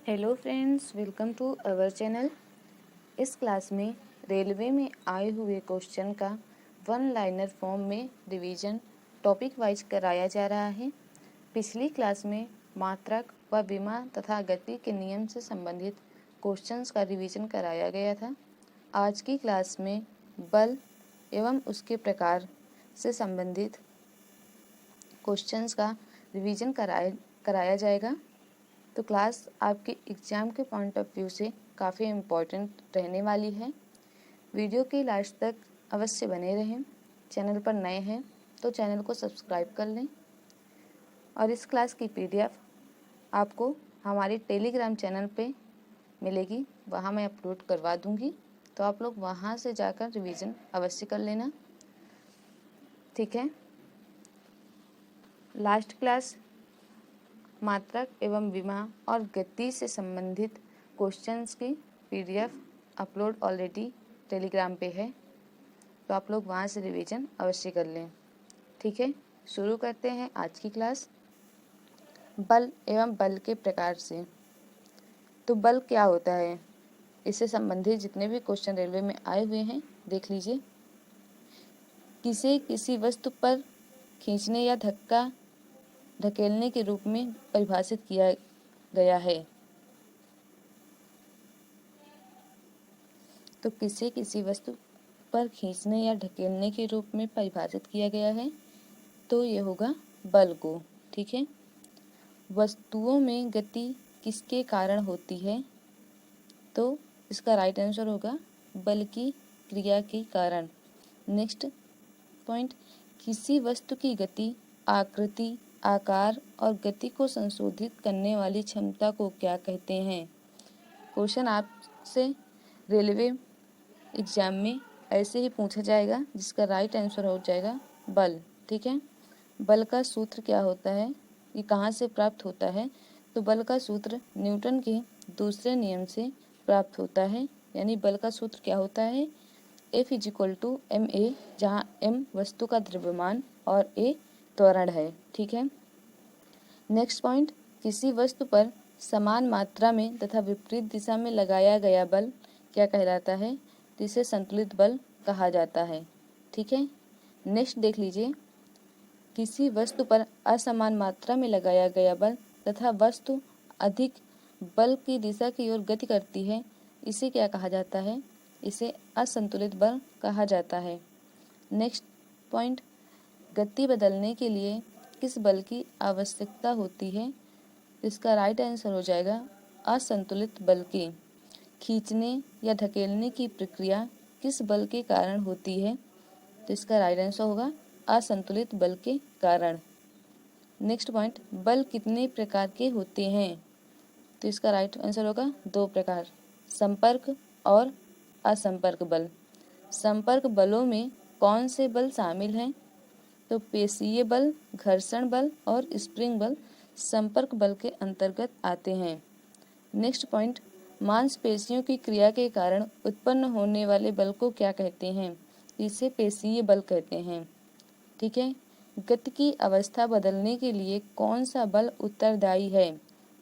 Hello friends, welcome to our channel. इस class में railway में आए हुए क्वेश्चन का वन लाइनर फॉर्म में रिवीजन टॉपिक वाइज कराया जा रहा है। पिछली क्लास में मात्रक व विमा तथा गति के नियम से संबंधित क्वेश्चंस का रिवीजन कराया गया था। आज की क्लास में बल एवं उसके प्रकार से संबंधित क्वेश्चंस का रिवीजन कराया जाएगा। तो क्लास आपके एग्ज़ाम के पॉइंट ऑफ व्यू से काफ़ी इम्पोर्टेंट रहने वाली है। वीडियो के लास्ट तक अवश्य बने रहें। चैनल पर नए हैं तो चैनल को सब्सक्राइब कर लें और इस क्लास की PDF आपको हमारे टेलीग्राम चैनल पे मिलेगी, वहाँ मैं अपलोड करवा दूँगी, तो आप लोग वहाँ से जाकर रिवीजन अवश्य कर लेना। ठीक है। लास्ट क्लास मात्रक एवं विमा और गति से संबंधित क्वेश्चंस की PDF अपलोड ऑलरेडी टेलीग्राम पे है, तो आप लोग वहाँ से रिवीजन अवश्य कर लें। ठीक है, शुरू करते हैं आज की क्लास बल एवं बल के प्रकार से। तो बल क्या होता है, इससे संबंधित जितने भी क्वेश्चन रेलवे में आए हुए हैं देख लीजिए। किसी वस्तु पर खींचने या धकेलने के रूप में परिभाषित किया गया है। तो किसी वस्तु पर खींचने या ढकेलने के रूप में परिभाषित किया गया है, तो ये होगा बल को। ठीक है। वस्तुओं में गति किसके कारण होती है, तो इसका राइट आंसर होगा बल की क्रिया के कारण। नेक्स्ट पॉइंट, किसी वस्तु की गति, आकृति, आकार और गति को संशोधित करने वाली क्षमता को क्या कहते हैं। क्वेश्चन आपसे रेलवे एग्जाम में ऐसे ही पूछा जाएगा, जिसका राइट आंसर हो जाएगा बल। ठीक है। बल का सूत्र क्या होता है, ये कहाँ से प्राप्त होता है, तो बल का सूत्र न्यूटन के दूसरे नियम से प्राप्त होता है। यानी बल का सूत्र क्या होता है, F = ma, जहाँ m वस्तु का द्रव्यमान और a त्वरण है। ठीक है। नेक्स्ट पॉइंट, किसी वस्तु पर समान मात्रा में तथा विपरीत दिशा में लगाया गया बल क्या कहलाता है, तो इसे संतुलित बल कहा जाता है। ठीक है। नेक्स्ट देख लीजिए, किसी वस्तु पर असमान मात्रा में लगाया गया बल तथा वस्तु अधिक बल की दिशा की ओर गति करती है, इसे क्या कहा जाता है, इसे असंतुलित बल कहा जाता है। नेक्स्ट पॉइंट, गति बदलने के लिए किस बल की आवश्यकता होती है, इसका राइट आंसर हो जाएगा असंतुलित बल की। खींचने या धकेलने की प्रक्रिया किस बल के कारण होती है, तो इसका राइट आंसर होगा असंतुलित बल के कारण। नेक्स्ट पॉइंट, बल कितने प्रकार के होते हैं, तो इसका राइट आंसर होगा 2 प्रकार, संपर्क और असंपर्क बल। संपर्क बलों में कौन से बल शामिल हैं, तो पेशीय बल, घर्षण बल और स्प्रिंग बल संपर्क बल के अंतर्गत आते हैं। नेक्स्ट पॉइंट, मांसपेशियों की क्रिया के कारण उत्पन्न होने वाले बल को क्या कहते हैं, इसे पेशीय बल कहते हैं। ठीक है। गति की अवस्था बदलने के लिए कौन सा बल उत्तरदायी है,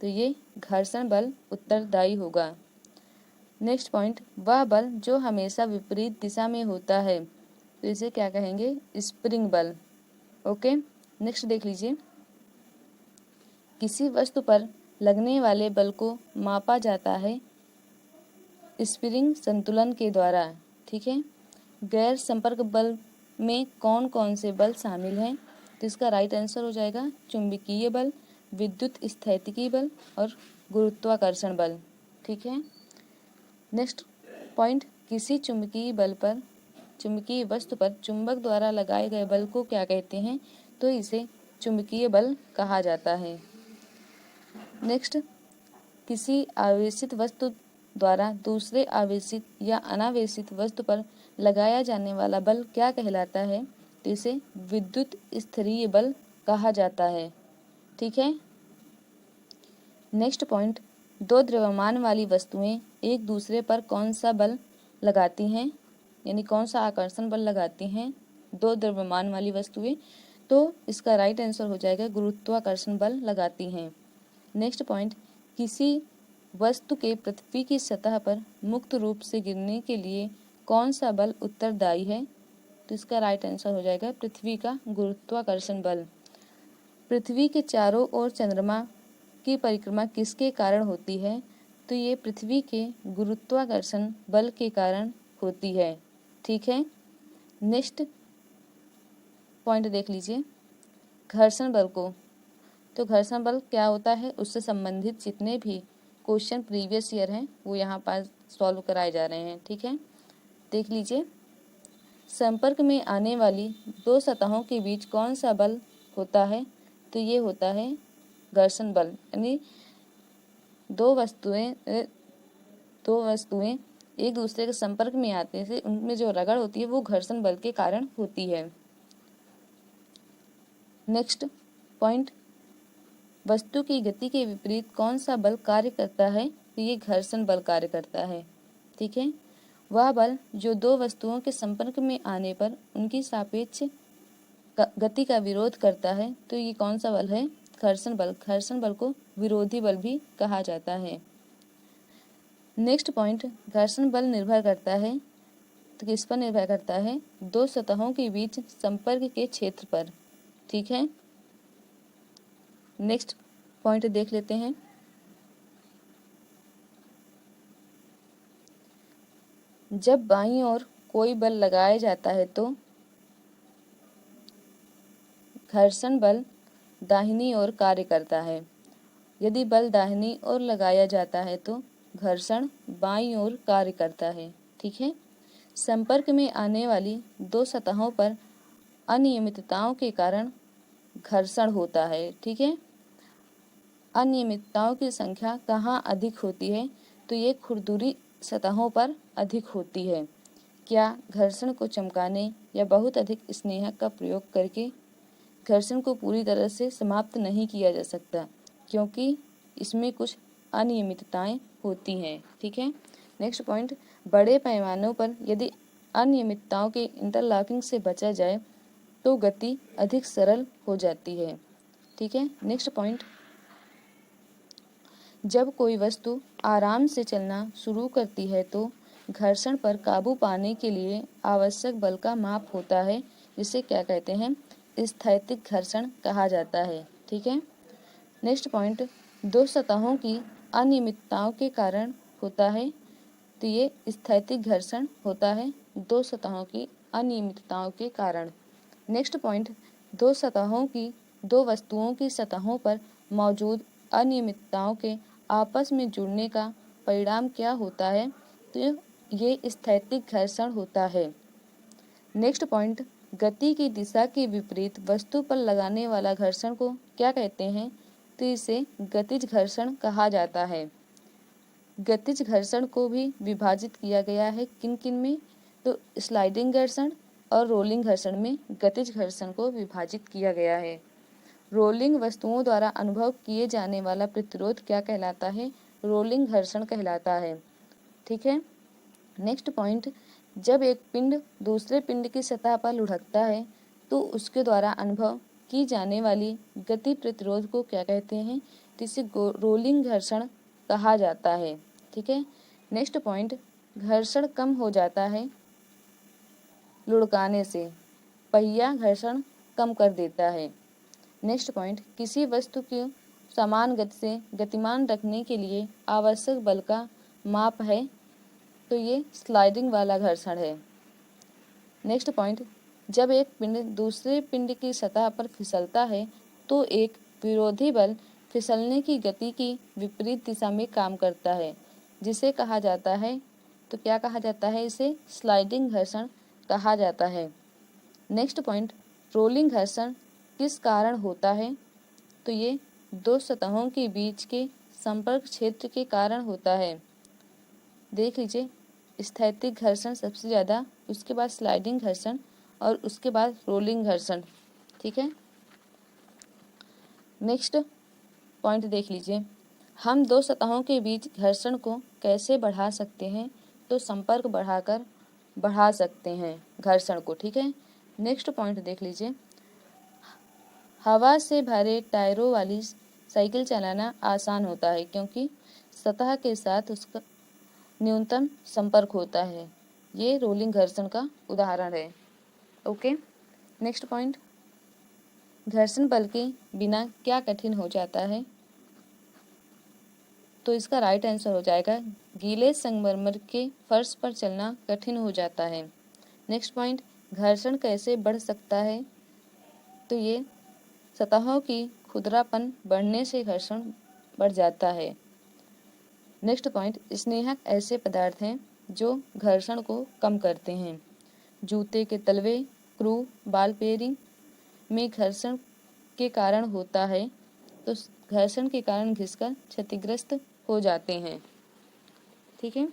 तो ये घर्षण बल उत्तरदायी होगा। नेक्स्ट पॉइंट, वह बल जो हमेशा विपरीत दिशा में होता है, तो इसे क्या कहेंगे, स्प्रिंग बल। ओके। नेक्स्ट देख लीजिए, किसी वस्तु पर लगने वाले बल को मापा जाता है स्प्रिंग संतुलन के द्वारा। ठीक है। गैर संपर्क बल में कौन कौन से बल शामिल हैं, तो इसका राइट आंसर हो जाएगा चुंबकीय बल, विद्युत स्थैतिकी बल और गुरुत्वाकर्षण बल। ठीक है। नेक्स्ट पॉइंट, किसी चुंबकीय वस्तु पर चुंबक द्वारा लगाए गए बल को क्या कहते हैं, तो इसे चुंबकीय बल कहा जाता है। नेक्स्ट, किसी आवेशित वस्तु द्वारा दूसरे आवेशित या अनावेशित वस्तु पर लगाया जाने वाला बल क्या कहलाता है, तो इसे विद्युत स्थैतिकी बल कहा जाता है। ठीक है। नेक्स्ट पॉइंट, 2 द्रव्यमान वाली वस्तुएं एक दूसरे पर कौन सा बल लगाती हैं, यानी कौन सा आकर्षण बल लगाती हैं 2 द्रव्यमान वाली वस्तुएं, तो इसका राइट आंसर हो जाएगा गुरुत्वाकर्षण बल लगाती हैं। नेक्स्ट पॉइंट, किसी वस्तु के पृथ्वी की सतह पर मुक्त रूप से गिरने के लिए कौन सा बल उत्तरदायी है? तो इसका राइट आंसर हो जाएगा पृथ्वी का गुरुत्वाकर्षण बल। पृथ्वी के चारों ओर चंद्रमा की परिक्रमा किसके कारण होती है? तो ये पृथ्वी के गुरुत्वाकर्षण बल के कारण होती है। ठीक है, नेक्स्ट पॉइंट देख लीजिए, घर्षण बल को। तो घर्षण बल क्या होता है, उससे संबंधित जितने भी क्वेश्चन प्रीवियस ईयर हैं वो यहाँ पर सॉल्व कराए जा रहे हैं। ठीक है, देख लीजिए, संपर्क में आने वाली दो सतहों के बीच कौन सा बल होता है? तो ये होता है घर्षण बल। यानी दो वस्तुएं एक दूसरे के संपर्क में आते से उनमें जो रगड़ होती है वो घर्षण बल के कारण होती है। नेक्स्ट पॉइंट, वस्तु की गति के विपरीत कौन सा बल कार्य करता है? तो ये घर्षण बल कार्य करता है। ठीक है, वह बल जो दो वस्तुओं के संपर्क में आने पर उनकी सापेक्ष गति का विरोध करता है, तो ये कौन सा बल है? घर्षण बल। घर्षण बल को विरोधी बल भी कहा जाता है। नेक्स्ट पॉइंट, घर्षण बल निर्भर करता है, तो किस पर निर्भर करता है? दो सतहों के बीच संपर्क के क्षेत्र पर। ठीक है, नेक्स्ट पॉइंट देख लेते हैं, जब बाईं ओर कोई बल लगाया जाता है तो घर्षण बल दाहिनी ओर कार्य करता है। यदि बल दाहिनी ओर लगाया जाता है तो घर्षण बाईं ओर कार्य करता है। ठीक है, संपर्क में आने वाली दो सतहों पर अनियमितताओं के कारण घर्षण होता है। ठीक है, अनियमितताओं की संख्या कहाँ अधिक होती है? तो ये खुरदुरी सतहों पर अधिक होती है। क्या घर्षण को चमकाने या बहुत अधिक स्नेहक का प्रयोग करके घर्षण को पूरी तरह से समाप्त नहीं किया जा सकता, क्योंकि इसमें कुछ अनियमितताएं होती हैं। ठीक है, नेक्स्ट पॉइंट, बड़े पैमानों पर यदि अनियमितताओं के इंटरलॉकिंग से बचा जाए तो गति अधिक सरल हो जाती है। ठीक है, नेक्स्ट पॉइंट, जब कोई वस्तु आराम से चलना शुरू करती है तो घर्षण पर काबू पाने के लिए आवश्यक बल का माप होता है, जिसे क्या कहते हैं? स्थैतिक घर्षण कहा जाता है। ठीक है, नेक्स्ट पॉइंट, दो सतहों की अनियमितताओं के कारण होता है, तो ये स्थैतिक घर्षण होता है दो सतहों की अनियमितताओं के कारण। नेक्स्ट पॉइंट, दो वस्तुओं की सतहों पर मौजूद अनियमितताओं के आपस में जुड़ने का परिणाम क्या होता है? तो ये स्थैतिक घर्षण होता है। नेक्स्ट पॉइंट, गति की दिशा के विपरीत वस्तु पर लगाने वाला घर्षण को क्या कहते हैं? तो इसे गतिज घर्षण कहा जाता है। गतिज घर्षण को भी विभाजित किया गया है किन किन में? तो स्लाइडिंग घर्षण और रोलिंग घर्षण में गतिज घर्षण को विभाजित किया गया है। रोलिंग वस्तुओं द्वारा अनुभव किए जाने वाला प्रतिरोध क्या कहलाता है? रोलिंग घर्षण कहलाता है। ठीक है, नेक्स्ट पॉइंट, जब एक पिंड दूसरे पिंड की सतह पर लुढ़कता है तो उसके द्वारा अनुभव की जाने वाली गति प्रतिरोध को क्या कहते हैं? तो इसे रोलिंग घर्षण कहा जाता है। ठीक है, नेक्स्ट पॉइंट, घर्षण कम हो जाता है लुढ़काने से, पहिया घर्षण कम कर देता है। नेक्स्ट पॉइंट, किसी वस्तु को समान गति से गतिमान रखने के लिए आवश्यक बल का माप है, तो ये स्लाइडिंग वाला घर्षण है। नेक्स्ट पॉइंट, जब एक पिंड दूसरे पिंड की सतह पर फिसलता है तो एक विरोधी बल फिसलने की गति की विपरीत दिशा में काम करता है, जिसे कहा जाता है, तो क्या कहा जाता है? इसे स्लाइडिंग घर्षण कहा जाता है। नेक्स्ट पॉइंट, रोलिंग घर्षण किस कारण होता है? तो ये दो सतहों के बीच के संपर्क क्षेत्र के कारण होता है। देख लीजिए, स्थैतिक घर्षण सबसे ज़्यादा, उसके बाद स्लाइडिंग घर्षण और उसके बाद रोलिंग घर्षण। ठीक है, नेक्स्ट पॉइंट देख लीजिए, हम दो सतहों के बीच घर्षण को कैसे बढ़ा सकते हैं? तो संपर्क बढ़ाकर बढ़ा सकते हैं घर्षण को। ठीक है, नेक्स्ट पॉइंट देख लीजिए, हवा से भरे टायरों वाली साइकिल चलाना आसान होता है क्योंकि सतह के साथ उसका न्यूनतम संपर्क होता है। ये रोलिंग घर्षण का उदाहरण है। ओके, नेक्स्ट पॉइंट, घर्षण बल के बिना क्या कठिन हो जाता है? तो इसका राइट आंसर हो जाएगा गीले संगमरमर के फर्श पर चलना कठिन हो जाता है। नेक्स्ट पॉइंट, घर्षण कैसे बढ़ सकता है? तो ये सतहों की खुरदरापन बढ़ने से घर्षण बढ़ जाता है। नेक्स्ट पॉइंट, स्नेहक ऐसे पदार्थ हैं जो घर्षण को कम करते हैं। जूते के तलवे, क्रू, बॉल बेयरिंग में घर्षण के कारण होता है, तो घर्षण के कारण घिसकर क्षतिग्रस्त हो जाते हैं। ठीक है।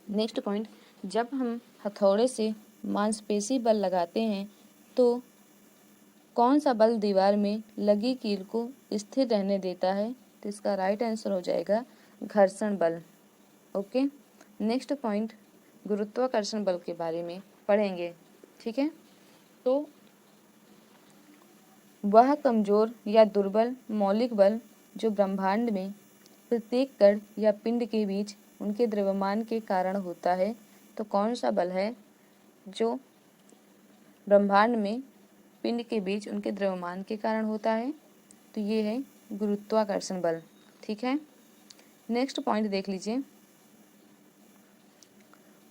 नेक्स्ट पॉइंट, जब हम हथौड़े से मांसपेशी बल लगाते हैं तो कौन सा बल दीवार में लगी कील को स्थिर रहने देता है? तो इसका राइट आंसर हो जाएगा घर्षण बल। ओके, नेक्स्ट पॉइंट, गुरुत्वाकर्षण बल के बारे में पढ़ेंगे। ठीक है, तो वह कमजोर या दुर्बल मौलिक बल जो ब्रह्मांड में प्रत्येक कण या पिंड के बीच उनके द्रव्यमान के कारण होता है, तो कौन सा बल है जो ब्रह्मांड में पिंड के बीच उनके द्रव्यमान के कारण होता है? तो ये है गुरुत्वाकर्षण बल। ठीक है, नेक्स्ट पॉइंट देख लीजिए,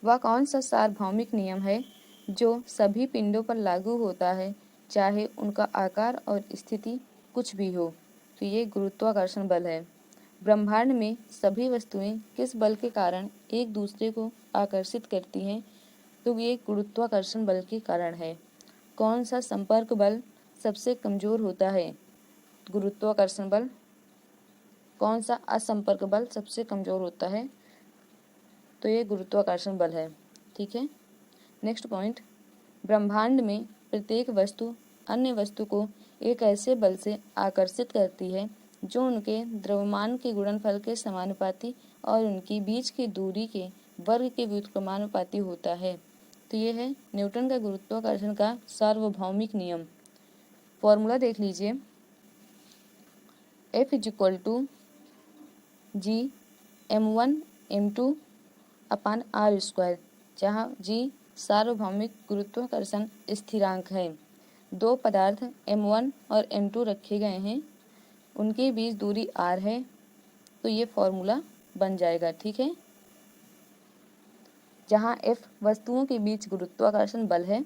वह कौन सा सार्वभौमिक नियम है जो सभी पिंडों पर लागू होता है चाहे उनका आकार और स्थिति कुछ भी हो? तो ये गुरुत्वाकर्षण बल है। ब्रह्मांड में सभी वस्तुएं किस बल के कारण एक दूसरे को आकर्षित करती हैं? तो ये गुरुत्वाकर्षण बल के कारण है। कौन सा संपर्क बल सबसे कमजोर होता है? गुरुत्वाकर्षण बल। कौन सा असंपर्क बल सबसे कमजोर होता है? तो ये गुरुत्वाकर्षण बल है। ठीक है, नेक्स्ट पॉइंट, ब्रह्मांड में प्रत्येक वस्तु अन्य वस्तु को एक ऐसे बल से आकर्षित करती है जो उनके द्रव्यमान के गुणनफल के समानुपाती और उनकी बीच की दूरी के वर्ग के व्युत्क्रमानुपाती होता है। तो ये है न्यूटन का गुरुत्वाकर्षण का सार्वभौमिक नियम। फॉर्मूला देख लीजिए, F = G m1 m2 अपान r², जहाँ G सार्वभौमिक गुरुत्वाकर्षण स्थिरांक है। दो पदार्थ m1 और m2 रखे गए हैं, उनके बीच दूरी r है, तो ये फॉर्मूला बन जाएगा। ठीक है, जहाँ F वस्तुओं के बीच गुरुत्वाकर्षण बल है,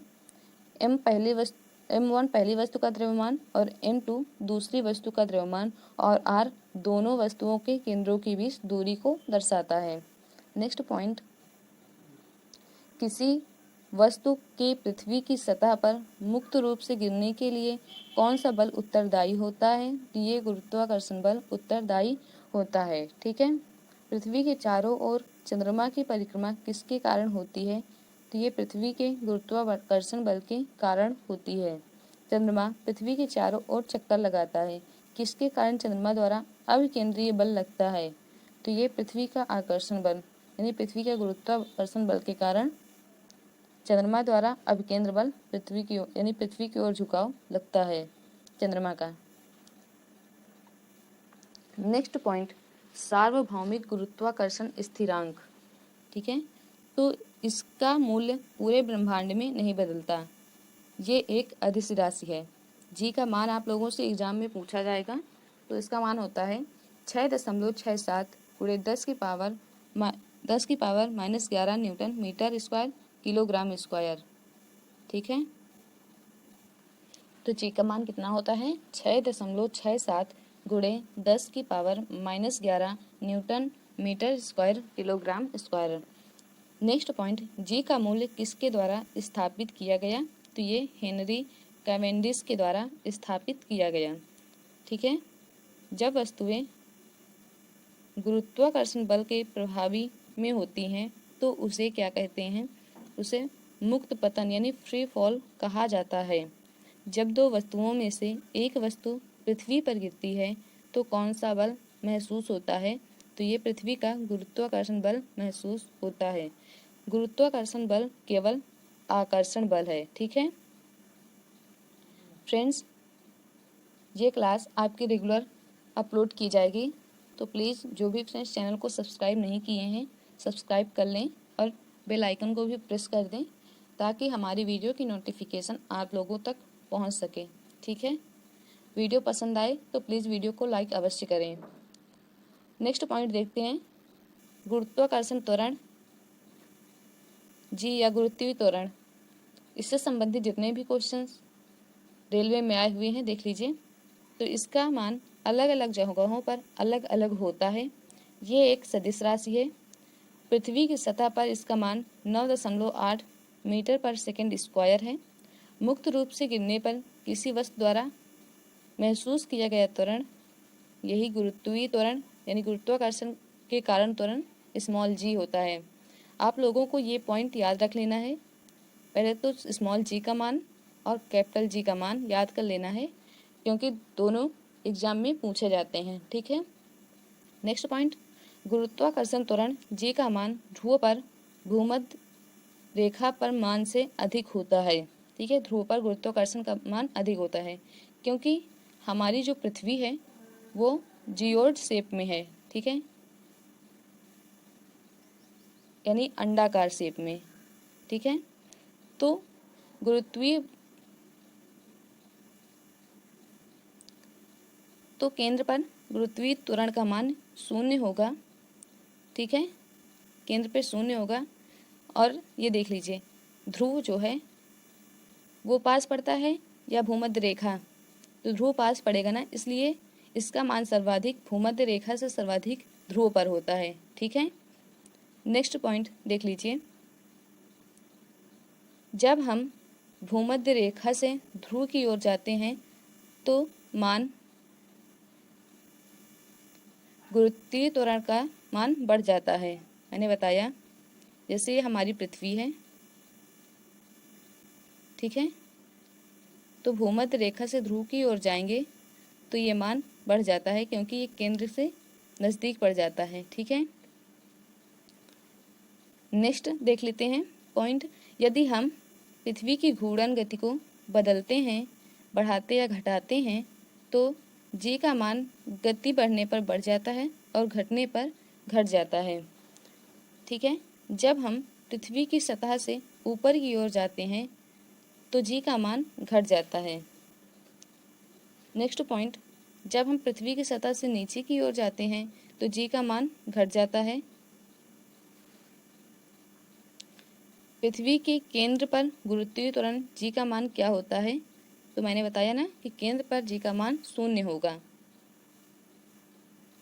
m1 पहली वस्तु का द्रव्यमान और m2 दूसरी वस्तु का द्रव्यमान और r दोनों वस्तुओं के केंद्रों के बीच दूरी को दर्शाता है। नेक्स्ट पॉइंट, किसी वस्तु के पृथ्वी की सतह पर मुक्त रूप से गिरने के लिए कौन सा बल उत्तरदायी होता है? ये गुरुत्वाकर्षण बल उत्तरदायी होता है। ठीक है, पृथ्वी के चारों ओर चंद्रमा की परिक्रमा किसके कारण होती है? तो ये पृथ्वी के गुरुत्वाकर्षण बल के कारण होती है। चंद्रमा पृथ्वी के चारों ओर चक्कर लगाता है, किसके कारण चंद्रमा द्वारा अभिकेंद्रीय बल लगता है? तो ये पृथ्वी का आकर्षण बल यानी पृथ्वी के गुरुत्वाकर्षण बल के कारण चंद्रमा द्वारा अभिकेंद्र बल पृथ्वी की ओर यानी पृथ्वी की ओर झुकाव लगता है चंद्रमा का। नेक्स्ट पॉइंट, सार्वभौमिक गुरुत्वाकर्षण स्थिरांक। ठीक है, तो इसका मूल्य पूरे ब्रह्मांड में नहीं बदलता, ये एक अदिश राशि है। जी का मान आप लोगों से एग्जाम में पूछा जाएगा, तो इसका मान होता है 6.67 × 10⁻⁻11 newton metre square kilogram square. ठीक है, तो जी का मान कितना होता है? 6.67 × 10⁻⁻11 newton metre square kilogram square. Next point, G का मूल्य किसके द्वारा स्थापित किया गया? तो ये हेनरी कैवेंडिश के द्वारा स्थापित किया गया। ठीक है, जब वस्तुएं गुरुत्वाकर्षण बल के प्रभावी में होती हैं तो उसे क्या कहते हैं? उसे मुक्त पतन यानी फ्री फॉल कहा जाता है। जब दो वस्तुओं में से एक वस्तु पृथ्वी पर गिरती है तो कौन सा बल महसूस होता है? तो ये पृथ्वी का गुरुत्वाकर्षण बल महसूस होता है। गुरुत्वाकर्षण बल केवल आकर्षण बल है। ठीक है फ्रेंड्स, ये क्लास आपकी रेगुलर अपलोड की जाएगी। तो प्लीज़ जो भी फ्रेंड्स चैनल को सब्सक्राइब नहीं किए हैं सब्सक्राइब कर लें और बेल आइकन को भी प्रेस कर दें ताकि हमारी वीडियो की नोटिफिकेशन आप लोगों तक पहुंच सके। ठीक है, वीडियो पसंद आए तो प्लीज़ वीडियो को लाइक अवश्य करें। नेक्स्ट पॉइंट देखते हैं, गुरुत्वाकर्षण त्वरण जी या गुरुत्वीय त्वरण। इससे संबंधित जितने भी क्वेश्चंस रेलवे में आए हुए हैं देख लीजिए। तो इसका मान अलग अलग जगहों पर अलग अलग होता है। ये एक सदिश राशि है। पृथ्वी की सतह पर इसका मान 9.8 मीटर पर सेकंड स्क्वायर है। मुक्त रूप से गिरने पर किसी वस्तु द्वारा महसूस किया गया त्वरण यही गुरुत्वीय त्वरण यानी गुरुत्वाकर्षण के कारण त्वरण स्मॉल जी होता है। आप लोगों को ये पॉइंट याद रख लेना है। पहले तो स्मॉल जी का मान और कैपिटल जी का मान याद कर लेना है क्योंकि दोनों एग्जाम में पूछे जाते हैं। ठीक है, नेक्स्ट पॉइंट, गुरुत्वाकर्षण त्वरण जी का मान ध्रुव पर भूमध्य रेखा पर मान से अधिक होता है। ठीक है, ध्रुव पर गुरुत्वाकर्षण का मान अधिक होता है क्योंकि हमारी जो पृथ्वी है वो जियोइड शेप में है। ठीक है, यानी अंडाकार शेप में। ठीक है, तो गुरुत्वीय तो केंद्र पर गुरुत्वीय त्वरण का मान 0 होगा। ठीक है, केंद्र पे 0 होगा। और ये देख लीजिए ध्रुव जो है वो पास पड़ता है या भूमध्य रेखा, तो ध्रुव पास पड़ेगा ना, इसलिए इसका मान सर्वाधिक भूमध्य रेखा से सर्वाधिक ध्रुव पर होता है। ठीक है, नेक्स्ट पॉइंट देख लीजिए, जब हम भूमध्य रेखा से ध्रुव की ओर जाते हैं तो मान गुरुत्वीय त्वरण का मान बढ़ जाता है। मैंने बताया जैसे ये हमारी पृथ्वी है। ठीक है, तो भूमध्य रेखा से ध्रुव की ओर जाएंगे तो ये मान बढ़ जाता है क्योंकि ये केंद्र से नज़दीक पड़ जाता है। ठीक है, नेक्स्ट देख लेते हैं पॉइंट, यदि हम पृथ्वी की घूर्णन गति को बदलते हैं, बढ़ाते या घटाते हैं तो जी का मान गति बढ़ने पर बढ़ जाता है और घटने पर घट जाता है। ठीक है, जब हम पृथ्वी की सतह से ऊपर की ओर जाते हैं तो जी का मान घट जाता है। नेक्स्ट पॉइंट, जब हम पृथ्वी की सतह से नीचे की ओर जाते हैं तो जी का मान घट जाता है। पृथ्वी के केंद्र पर गुरुत्वीय त्वरण जी का मान क्या होता है, तो मैंने बताया ना कि केंद्र पर जी का मान 0 होगा।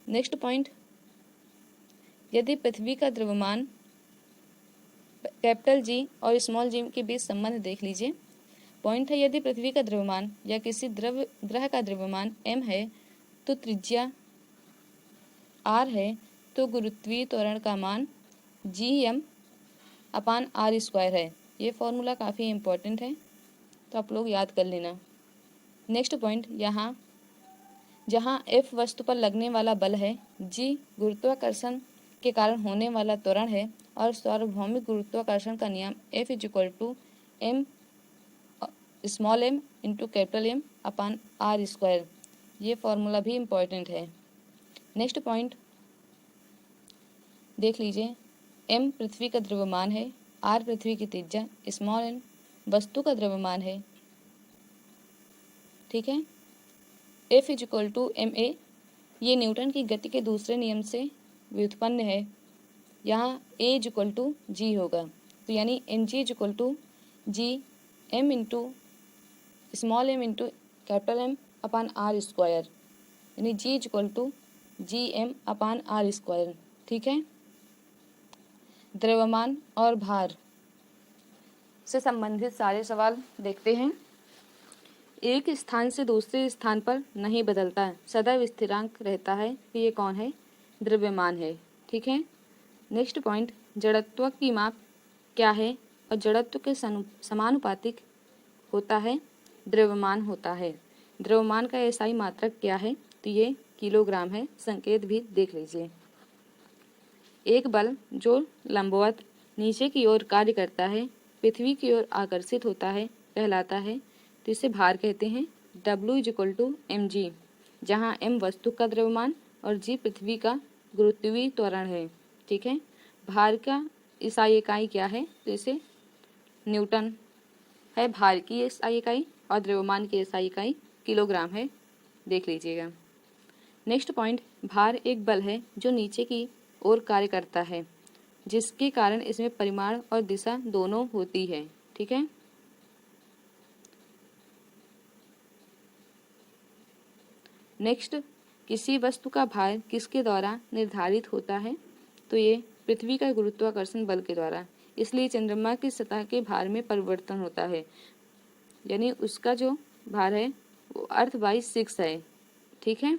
नेक्स्ट पॉइंट, यदि पृथ्वी का द्रव्यमान कैपिटल जी और स्मॉल जी के बीच संबंध देख लीजिए। पॉइंट है, यदि पृथ्वी का द्रव्यमान या किसी ग्रह का द्रव्यमान m है तो त्रिज्या r है तो गुरुत्वीय त्वरण का मान Gm/r² है। ये फॉर्मूला काफ़ी इम्पोर्टेंट है तो आप लोग याद कर लेना। नेक्स्ट पॉइंट, यहाँ जहाँ F वस्तु पर लगने वाला बल है, G गुरुत्वाकर्षण के कारण होने वाला त्वरण है और सार्वभौमिक गुरुत्वाकर्षण का नियम F = m into capital M/r²। ये फॉर्मूला भी इम्पोर्टेंट है। नेक्स्ट पॉइंट देख लीजिए, m पृथ्वी का द्रव्यमान है, r पृथ्वी की त्रिज्या, n वस्तु का द्रव्यमान है। ठीक है, F = ma ये न्यूटन की गति के दूसरे नियम से व्युत्पन्न है। यहाँ A = g होगा, तो यानी mg = Gm into m into capital M/r², यानी G = Gm/r²। ठीक है, द्रव्यमान और भार से संबंधित सारे सवाल देखते हैं। एक स्थान से दूसरे स्थान पर नहीं बदलता, सदैव स्थिरांक रहता है, कि ये कौन है, द्रव्यमान है। ठीक है, नेक्स्ट पॉइंट, जड़त्व की माप क्या है और जड़त्व के समानुपातिक होता है, द्रव्यमान होता है। द्रव्यमान का एसआई मात्रक क्या है, तो ये किलोग्राम है। संकेत भी देख लीजिए। एक बल जो लंबवत नीचे की ओर कार्य करता है, पृथ्वी की ओर आकर्षित होता है, कहलाता है, तो इसे भार कहते हैं। W = mg, जहाँ m वस्तु का द्रव्यमान और g पृथ्वी का गुरुत्वीय त्वरण है। ठीक है, भार का SI इकाई क्या है, तो इसे न्यूटन है भार की SI इकाई, और द्रव्यमान की SI इकाई किलोग्राम है, देख लीजिएगा। नेक्स्ट पॉइंट, भार एक बल है जो नीचे की ओर कार्य करता है, जिसके कारण इसमें परिमाण और दिशा दोनों होती है। ठीक है, नेक्स्ट, किसी वस्तु का भार किसके द्वारा निर्धारित होता है, तो ये पृथ्वी का गुरुत्वाकर्षण बल के द्वारा। इसलिए चंद्रमा की सतह के भार में परिवर्तन होता है, यानी उसका जो भार है वो अर्थ बाई 6 है। ठीक है,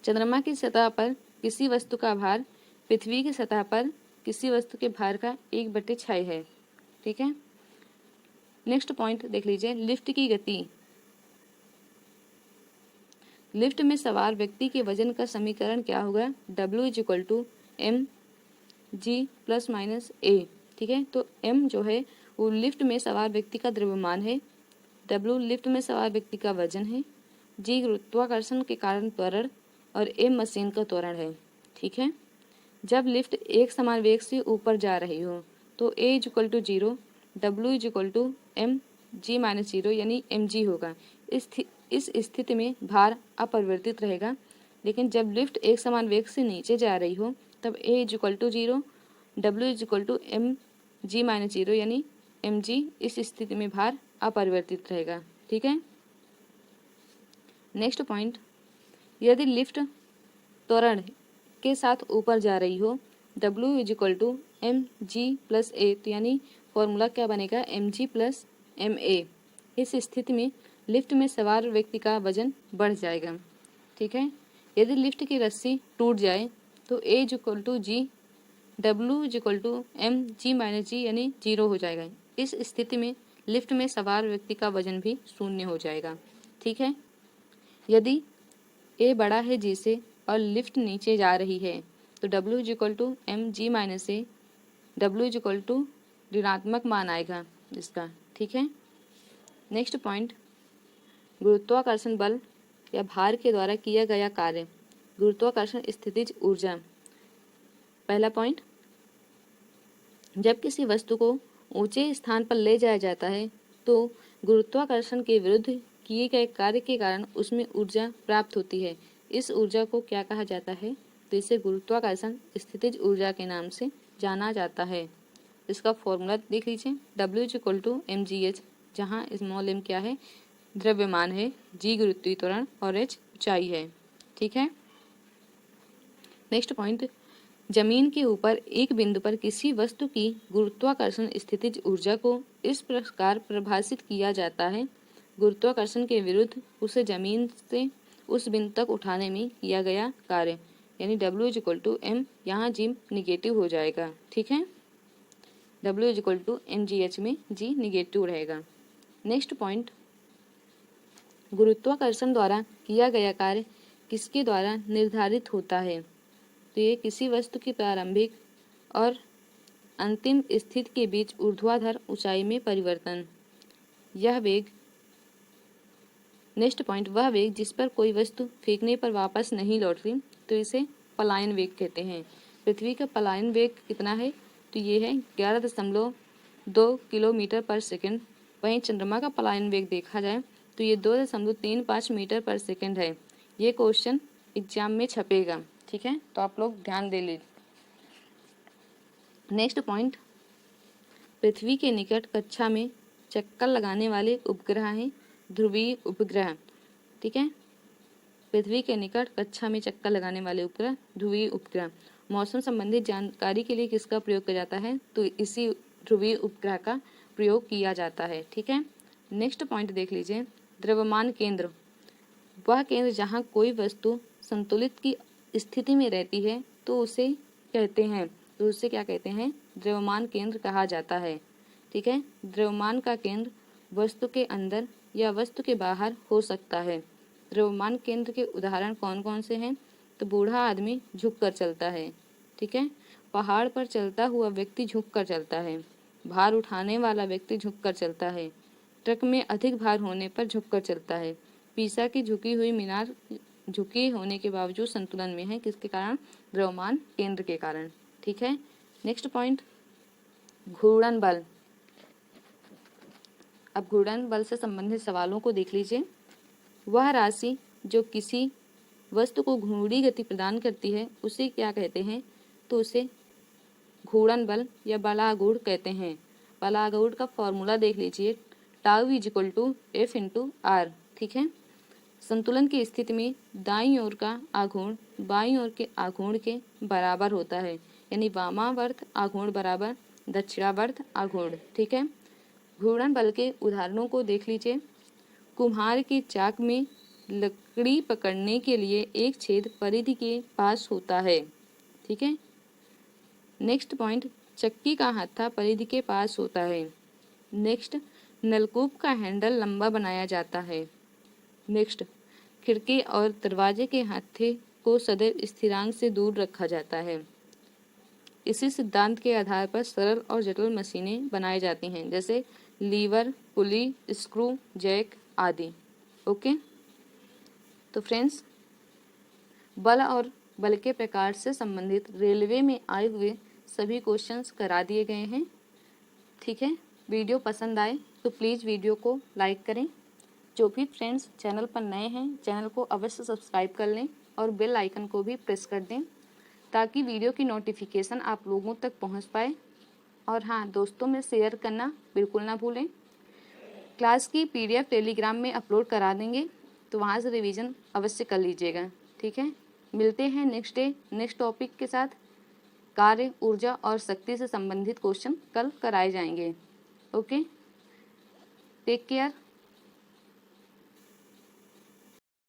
चंद्रमा की सतह पर किसी वस्तु का भार पृथ्वी की सतह पर किसी वस्तु के भार का 1/6 है। ठीक है, नेक्स्ट पॉइंट देख लीजिए, लिफ्ट की गति। लिफ्ट में सवार व्यक्ति के वजन का समीकरण क्या होगा, W = mg ± a। ठीक है, तो m जो है वो लिफ्ट में सवार व्यक्ति का द्रव्यमान है, W लिफ्ट में सवार व्यक्ति का वजन है, g गुरुत्वाकर्षण के कारण त्वरण, और m मशीन का त्वरण है। ठीक है, जब लिफ्ट एक समान वेग से ऊपर जा रही हो तो a = 0, W = mg - 0 यानी mg होगा। इस स्थिति में भार अपरिवर्तित रहेगा, लेकिन जब लिफ्ट एक समान वेग से नीचे जा रही हो तब a = 0, W = mg - 0 यानी mg। इस स्थिति में भार अपरिवर्तित रहेगा। ठीक है, नेक्स्ट पॉइंट, यदि लिफ्ट त्वरण के साथ ऊपर जा रही हो, W = mg + a, तो यानी फॉर्मूला क्या बनेगा, mg + ma। इस स्थिति में लिफ्ट में सवार व्यक्ति का वजन बढ़ जाएगा। ठीक है, यदि लिफ्ट की रस्सी टूट जाए तो a = g, W = mg - g यानी 0 हो जाएगा। इस स्थिति में लिफ्ट में सवार व्यक्ति का वजन भी शून्य हो जाएगा। ठीक है, यदि a बड़ा है g से और लिफ्ट नीचे जा रही है तो W = mg - a, W = ऋणात्मक मान आएगा इसका। ठीक है, नेक्स्ट पॉइंट, गुरुत्वाकर्षण बल या भार के द्वारा किया गया कार्य। गुरुत्वाकर्षण स्थितिज ऊर्जा। पहला पॉइंट, जब किसी वस्तु को ऊंचे स्थान पर ले जाया जाता है तो गुरुत्वाकर्षण के विरुद्ध किए गए कार्य के कारण उसमें ऊर्जा प्राप्त होती है। इस ऊर्जा को क्या कहा जाता है, तो इसे गुरुत्वाकर्षण स्थितिज ऊर्जा के नाम से जाना जाता है। इसका फॉर्मूला देख लीजिए, W = mgh, जहाँ स्मॉल m क्या है, द्रव्यमान है, g गुरुत्वीय त्वरण और h ऊंचाई है। ठीक है, नेक्स्ट पॉइंट, जमीन के ऊपर एक बिंदु पर किसी वस्तु की गुरुत्वाकर्षण स्थितिज ऊर्जा को इस प्रकार परिभाषित किया जाता है, गुरुत्वाकर्षण के विरुद्ध उसे जमीन से उस बिंदु तक उठाने में किया गया कार्य, यानी W = m, यहाँ g निगेटिव हो जाएगा। ठीक है, W = mgh में g निगेटिव रहेगा। नेक्स्ट पॉइंट, गुरुत्वाकर्षण द्वारा किया गया कार्य किसके द्वारा निर्धारित होता है, तो ये किसी वस्तु की प्रारंभिक और अंतिम स्थिति के बीच ऊर्ध्वाधर ऊंचाई में परिवर्तन। यह वेग, नेक्स्ट पॉइंट, वह वेग जिस पर कोई वस्तु फेंकने पर वापस नहीं लौटती, तो इसे पलायन वेग कहते हैं। पृथ्वी का पलायन वेग कितना है, तो ये है 11.2 किलोमीटर पर सेकंड। वहीं चंद्रमा का पलायन वेग देखा जाए तो ये 2.35 मीटर पर सेकंड है। ये क्वेश्चन एग्जाम में छपेगा। ठीक है, तो आप लोग ध्यान दे लीजिए। नेक्स्ट पॉइंट, पृथ्वी के निकट कक्षा में चक्कर लगाने वाले उपग्रह हैं ध्रुवीय उपग्रह। ठीक है, पृथ्वी के निकट कक्षा में चक्कर लगाने वाले उपग्रह ध्रुवीय उपग्रह। मौसम संबंधित जानकारी के लिए किसका प्रयोग किया जाता है, तो इसी ध्रुवीय उपग्रह का प्रयोग किया जाता है। ठीक है, नेक्स्ट पॉइंट देख लीजिए, द्रव्यमान केंद्र। वह केंद्र जहाँ कोई वस्तु संतुलित की स्थिति में रहती है तो उसे कहते हैं, तो उसे क्या कहते हैं, द्रव्यमान केंद्र कहा जाता है। ठीक है, द्रव्यमान का केंद्र वस्तु के अंदर या वस्तु के बाहर हो सकता है। द्रव्यमान केंद्र के उदाहरण कौन कौन से हैं, तो बूढ़ा आदमी झुककर चलता है। ठीक है, पहाड़ पर चलता हुआ व्यक्ति झुककर चलता है, भार उठाने वाला व्यक्ति झुककर चलता है, ट्रक में अधिक भार होने पर झुककर चलता है, पीसा की झुकी हुई मीनार झुके होने के बावजूद संतुलन में है, किसके कारण? द्रव्यमान केंद्र के कारण। ठीक है, नेक्स्ट पॉइंट, घूर्णन बल। अब घूर्णन बल से संबंधित सवालों को देख लीजिए। वह राशि जो किसी वस्तु को घूर्णी गति प्रदान करती है उसे क्या कहते हैं? तो उसे घूर्णन बल या बलाघूर्ण कहते हैं। बलाघूर्ण का फॉर्मूला देख लीजिए, tau is equal to F into R. ठीक है, संतुलन की स्थिति में दाईं ओर का आघूर्ण बाईं ओर के आघूर्ण के बराबर होता है, यानी वामावर्त आघूर्ण बराबर दक्षिणावर्त आघूर्ण। ठीक है, घूर्णन बल के उदाहरणों को देख लीजिए। कुम्हार के चाक में लकड़ी पकड़ने के लिए एक छेद परिधि के पास होता है। ठीक है, नेक्स्ट पॉइंट, चक्की का हत्था परिधि के पास होता है। नेक्स्ट, नलकूप का हैंडल लंबा बनाया जाता है। नेक्स्ट, खिड़की और दरवाजे के हत्थे को सदैव स्थिरांक से दूर रखा जाता है। इसी सिद्धांत के आधार पर सरल और जटिल मशीनें बनाई जाती हैं, जैसे लीवर, पुली, स्क्रू, जैक आदि। ओके, तो फ्रेंड्स, बल और बल के प्रकार से संबंधित रेलवे में आए हुए सभी क्वेश्चंस करा दिए गए हैं। ठीक है, वीडियो पसंद आए तो प्लीज़ वीडियो को लाइक करें। जो भी फ्रेंड्स चैनल पर नए हैं, चैनल को अवश्य सब्सक्राइब कर लें और बेल आइकन को भी प्रेस कर दें, ताकि वीडियो की नोटिफिकेशन आप लोगों तक पहुंच पाए। और हाँ, दोस्तों में शेयर करना बिल्कुल ना भूलें। क्लास की PDF टेलीग्राम में अपलोड करा देंगे, तो वहाँ से रिवीजन अवश्य कर लीजिएगा। ठीक है, मिलते हैं नेक्स्ट डे नेक्स्ट टॉपिक के साथ। कार्य, ऊर्जा और शक्ति से संबंधित क्वेश्चन कल कराए जाएंगे। Okay, take care.